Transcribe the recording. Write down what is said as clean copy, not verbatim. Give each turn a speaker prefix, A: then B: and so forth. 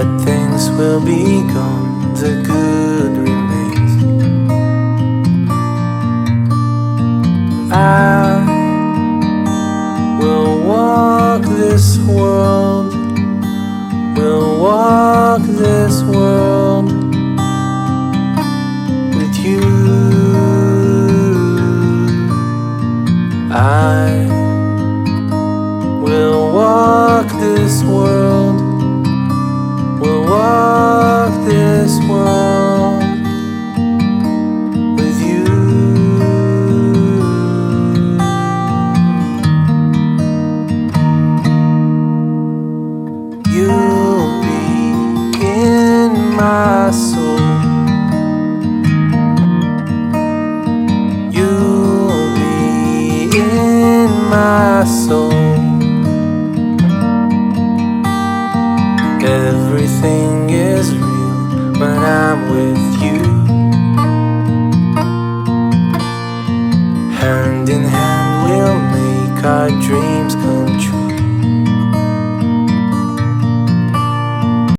A: bad things will be gone, the good remains. I will walk this world, will walk this world with you. I will walk this world, will walk this world with you. You'll be in my soul, you'll be in my soul. Everything is real when I'm with you. Hand in hand we'll make our dreams come true.